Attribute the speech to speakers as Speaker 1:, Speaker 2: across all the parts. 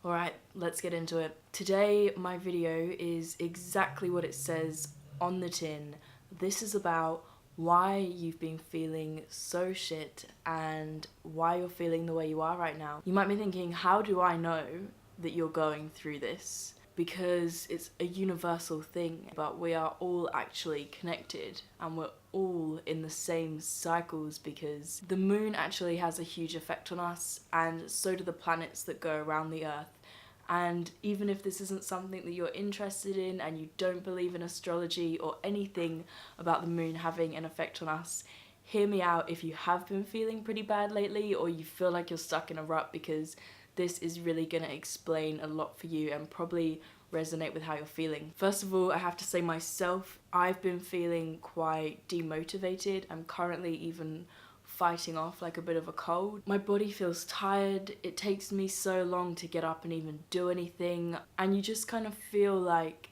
Speaker 1: Alright, let's get into it. Today, my video is exactly what it says on the tin. This is about why you've been feeling so shit and why you're feeling the way you are right now. You might be thinking, how do I know that you're going through this? Because it's a universal thing, but we are all actually connected and we're all in the same cycles because the moon actually has a huge effect on us, and so do the planets that go around the earth. And even if this isn't something that you're interested in and you don't believe in astrology or anything about the moon having an effect on us, hear me out if you have been feeling pretty bad lately or you feel like you're stuck in a rut, because this is really going to explain a lot for you and probably resonate with how you're feeling. First of all, I have to say myself, I've been feeling quite demotivated. I'm currently even fighting off like a bit of a cold. My body feels tired. It takes me so long to get up and even do anything, and you just kind of feel like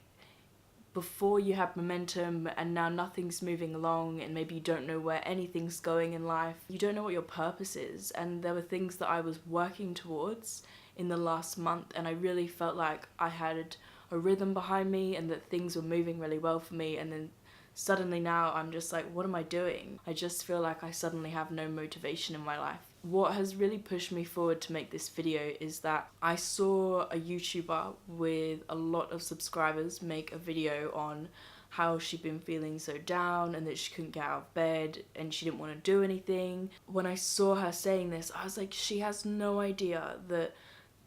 Speaker 1: before you had momentum and now nothing's moving along, and maybe you don't know where anything's going in life. You don't know what your purpose is, and there were things that I was working towards in the last month and I really felt like I had a rhythm behind me and that things were moving really well for me, and then suddenly now I'm just like, what am I doing? I just feel like I suddenly have no motivation in my life. What has really pushed me forward to make this video is that I saw a YouTuber with a lot of subscribers make a video on how she'd been feeling so down and that she couldn't get out of bed and she didn't want to do anything. When I saw her saying this, I was like, she has no idea that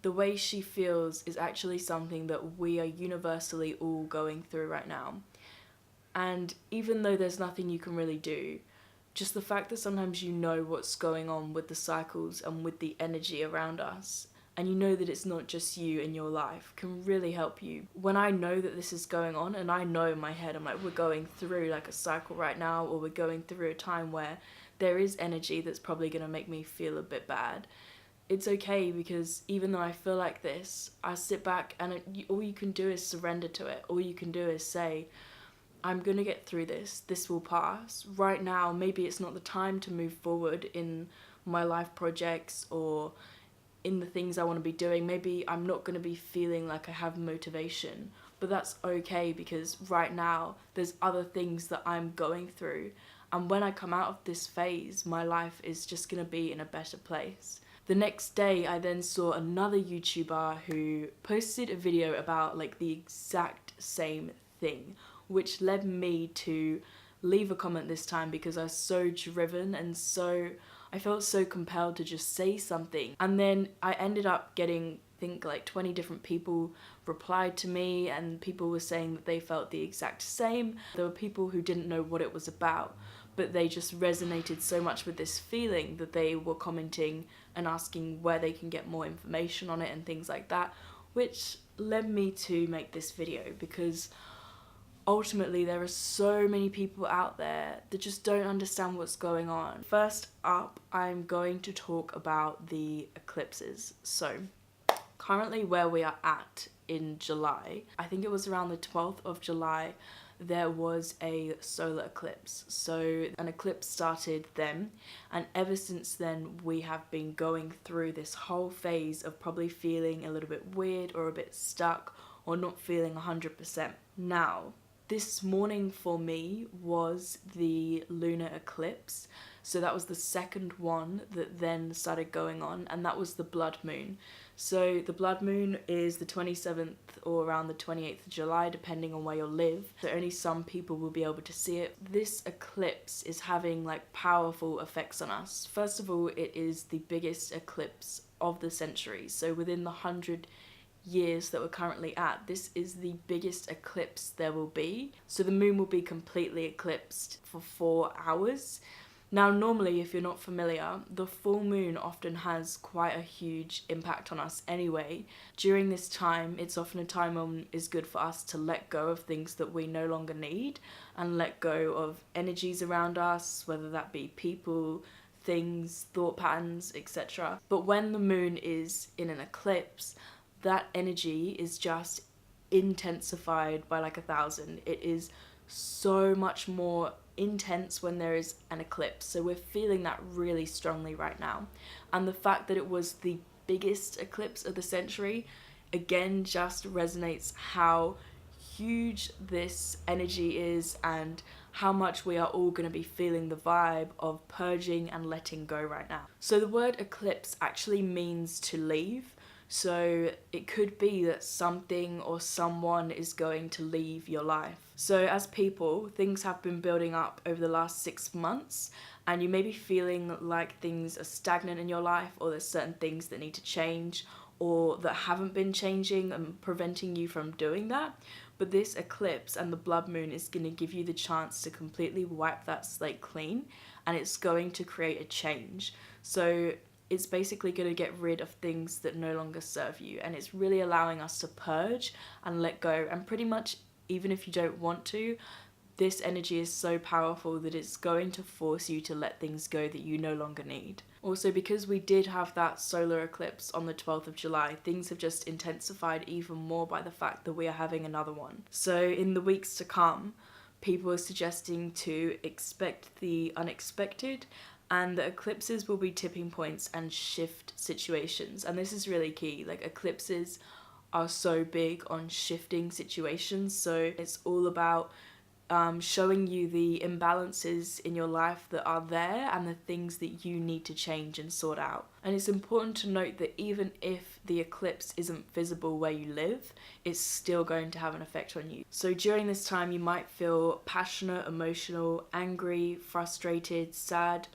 Speaker 1: the way she feels is actually something that we are universally all going through right now. And even though there's nothing you can really do, just the fact that sometimes you know what's going on with the cycles and with the energy around us, and you know that it's not just you in your life, can really help you. When I know that this is going on, and I know in my head, I'm like, we're going through like a cycle right now, or we're going through a time where there is energy that's probably going to make me feel a bit bad. It's okay, because even though I feel like this, I sit back and all you can do is surrender to it. All you can do is say, I'm gonna get through this, this will pass. Right now, maybe it's not the time to move forward in my life projects or in the things I want to be doing. Maybe I'm not gonna be feeling like I have motivation, but that's okay, because right now there's other things that I'm going through. And when I come out of this phase, my life is just gonna be in a better place. The next day, I then saw another YouTuber who posted a video about like the exact same thing, which led me to leave a comment this time because I was so driven and I felt so compelled to just say something. And then I ended up getting, I think like 20 different people replied to me, and people were saying that they felt the exact same. There were people who didn't know what it was about, but they just resonated so much with this feeling that they were commenting and asking where they can get more information on it and things like that, which led me to make this video, because ultimately there are so many people out there that just don't understand what's going on. First up, I'm going to talk about the eclipses. So currently where we are at in July, I think it was around the 12th of July, there was a solar eclipse. So an eclipse started then, and ever since then we have been going through this whole phase of probably feeling a little bit weird or a bit stuck or not feeling 100%. Now, this morning for me was the lunar eclipse, so that was the second one that then started going on, and that was the blood moon. So the blood moon is the 27th or around the 28th of July, depending on where you live, so only some people will be able to see it. This eclipse is having like powerful effects on us. First of all, it is the biggest eclipse of the century, so within the 100 years that we're currently at, this is the biggest eclipse there will be. So the moon will be completely eclipsed for 4 hours. Now normally, if you're not familiar, the full moon often has quite a huge impact on us anyway. During this time, it's often a time when it's good for us to let go of things that we no longer need and let go of energies around us, whether that be people, things, thought patterns, etc. But when the moon is in an eclipse, that energy is just intensified by like 1,000. It is so much more intense when there is an eclipse, so we're feeling that really strongly right now. And the fact that it was the biggest eclipse of the century again just resonates how huge this energy is and how much we are all going to be feeling the vibe of purging and letting go right now. So the word eclipse actually means to leave. So it could be that something or someone is going to leave your life. So as people, things have been building up over the last 6 months, and you may be feeling like things are stagnant in your life, or there's certain things that need to change or that haven't been changing and preventing you from doing that. But this eclipse and the blood moon is going to give you the chance to completely wipe that slate clean, and it's going to create a change. So it's basically going to get rid of things that no longer serve you, and it's really allowing us to purge and let go. And pretty much, even if you don't want to, this energy is so powerful that it's going to force you to let things go that you no longer need. Also, because we did have that solar eclipse on the 12th of July, things have just intensified even more by the fact that we are having another one. So in the weeks to come, people are suggesting to expect the unexpected, and the eclipses will be tipping points and shift situations. And this is really key. Like, eclipses are so big on shifting situations, so it's all about showing you the imbalances in your life that are there and the things that you need to change and sort out. And it's important to note that even if the eclipse isn't visible where you live, it's still going to have an effect on you. So during this time, you might feel passionate, emotional, angry, frustrated, sad,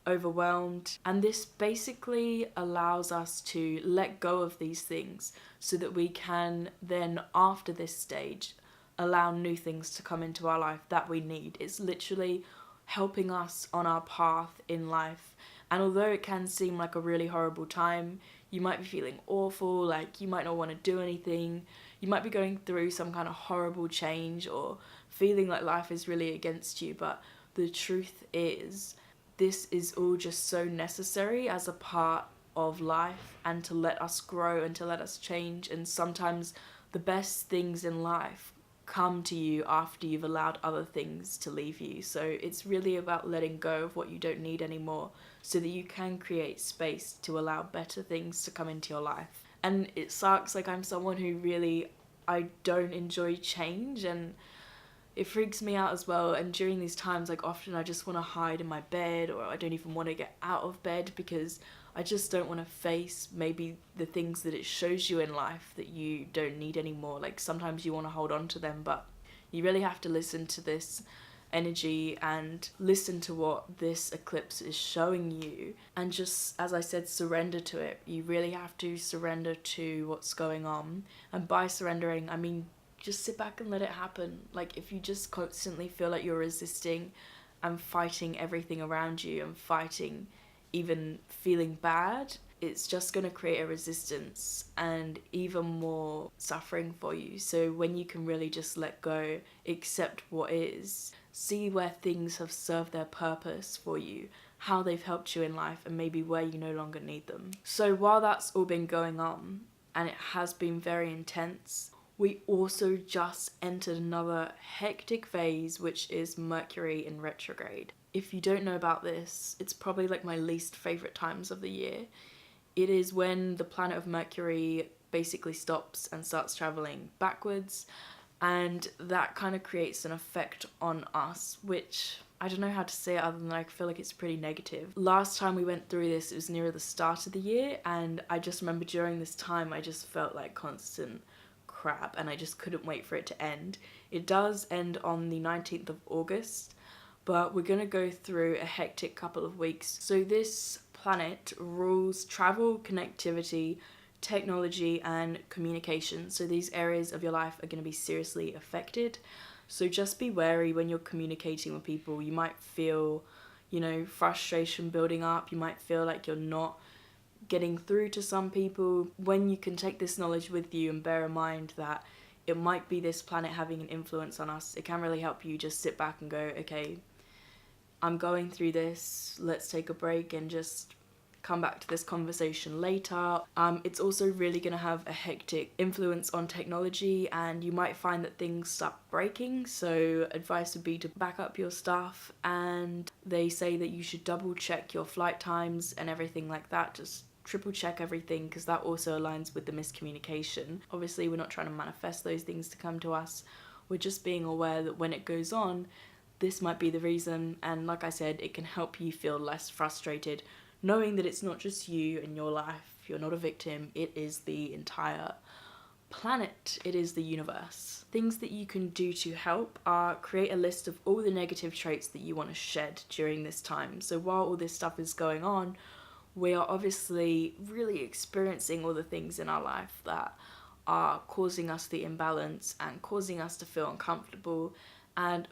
Speaker 1: overwhelmed, and this basically allows us to let go of these things so that we can then, after this stage, allow new things to come into our life that we need. It's literally helping us on our path in life. And although it can seem like a really horrible time, you might be feeling awful, like you might not want to do anything, you might be going through some kind of horrible change or feeling like life is really against you, but the truth is, this is all just so necessary as a part of life, and to let us grow and to let us change. And sometimes the best things in life come to you after you've allowed other things to leave you. So it's really about letting go of what you don't need anymore so that you can create space to allow better things to come into your life. And it sucks, like I'm someone who really, I don't enjoy change, and it freaks me out as well. And during these times, like often I just want to hide in my bed, or I don't even want to get out of bed because I just don't want to face maybe the things that it shows you in life that you don't need anymore. Like sometimes you want to hold on to them, but you really have to listen to this energy and listen to what this eclipse is showing you, and just, as I said, surrender to it. You really have to surrender to what's going on, and by surrendering I mean just sit back and let it happen. Like if you just constantly feel like you're resisting and fighting everything around you and fighting even feeling bad, it's just going to create a resistance and even more suffering for you. So when you can really just let go, accept what is, see where things have served their purpose for you, how they've helped you in life, and maybe where you no longer need them. So while that's all been going on, and it has been very intense, we also just entered another hectic phase, which is Mercury in retrograde. If you don't know about this, it's probably like my least favourite times of the year. It is when the planet of Mercury basically stops and starts travelling backwards, and that kind of creates an effect on us, which I don't know how to say it other than I feel like it's pretty negative. Last time we went through this, it was nearer the start of the year, and I just remember during this time I just felt like constant crap, and I just couldn't wait for it to end. It does end on the 19th of August, but we're gonna go through a hectic couple of weeks. So this planet rules travel, connectivity, technology, and communication. So these areas of your life are gonna be seriously affected. So just be wary when you're communicating with people. You might feel, frustration building up. You might feel like you're not getting through to some people. When you can take this knowledge with you and bear in mind that it might be this planet having an influence on us, it can really help you just sit back and go, okay, I'm going through this, let's take a break and just come back to this conversation later. It's also really going to have a hectic influence on technology, and you might find that things start breaking, so advice would be to back up your stuff, and they say that you should double check your flight times and everything like that. Just triple check everything, because that also aligns with the miscommunication. Obviously, we're not trying to manifest those things to come to us. We're just being aware that when it goes on, this might be the reason. And like I said, it can help you feel less frustrated, knowing that it's not just you and your life. You're not a victim. It is the entire planet. It is the universe. Things that you can do to help are create a list of all the negative traits that you want to shed during this time. So while all this stuff is going on, we are obviously really experiencing all the things in our life that are causing us the imbalance and causing us to feel uncomfortable. And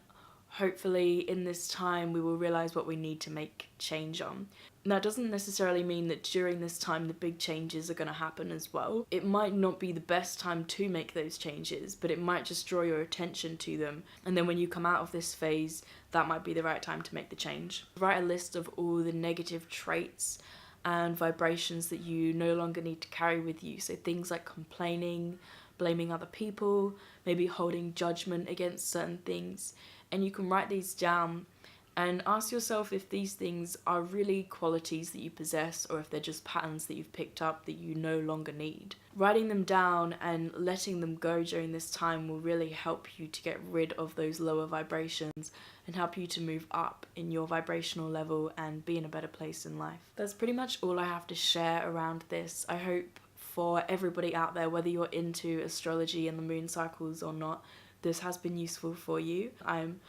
Speaker 1: hopefully in this time we will realize what we need to make change on. Now, it doesn't necessarily mean that during this time the big changes are going to happen as well. It might not be the best time to make those changes, but it might just draw your attention to them. And then when you come out of this phase, that might be the right time to make the change. Write a list of all the negative traits and vibrations that you no longer need to carry with you. So things like complaining, blaming other people, maybe holding judgment against certain things. And you can write these down and ask yourself if these things are really qualities that you possess, or if they're just patterns that you've picked up that you no longer need. Writing them down and letting them go during this time will really help you to get rid of those lower vibrations and help you to move up in your vibrational level and be in a better place in life. That's pretty much all I have to share around this. I hope for everybody out there, whether you're into astrology and the moon cycles or not, this has been useful for you. I'm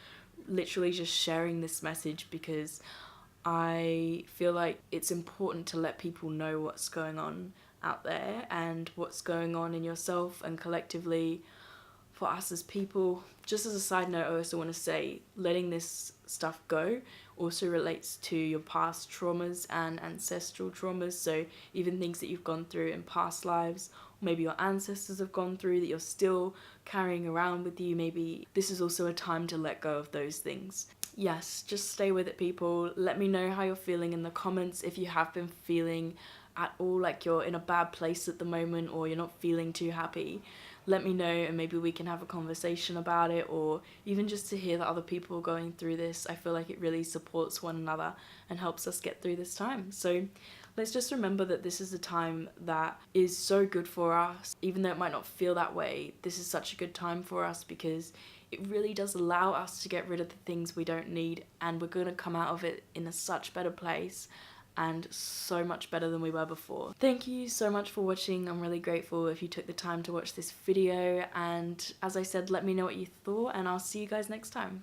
Speaker 1: literally just sharing this message because I feel like it's important to let people know what's going on out there and what's going on in yourself and collectively for us as people. Just as a side note, I also want to say letting this stuff go also relates to your past traumas and ancestral traumas. So even things that you've gone through in past lives, or maybe your ancestors have gone through that you're still carrying around with you, maybe this is also a time to let go of those things. Yes, just stay with it, people. Let me know how you're feeling in the comments if you have been feeling at all like you're in a bad place at the moment or you're not feeling too happy. Let me know and maybe we can have a conversation about it, or even just to hear that other people are going through this. I feel like it really supports one another and helps us get through this time. So let's just remember that this is a time that is so good for us. Even though it might not feel that way, this is such a good time for us because it really does allow us to get rid of the things we don't need, and we're going to come out of it in a such better place and so much better than we were before. Thank you so much for watching. I'm really grateful if you took the time to watch this video, and as I said, let me know what you thought and I'll see you guys next time.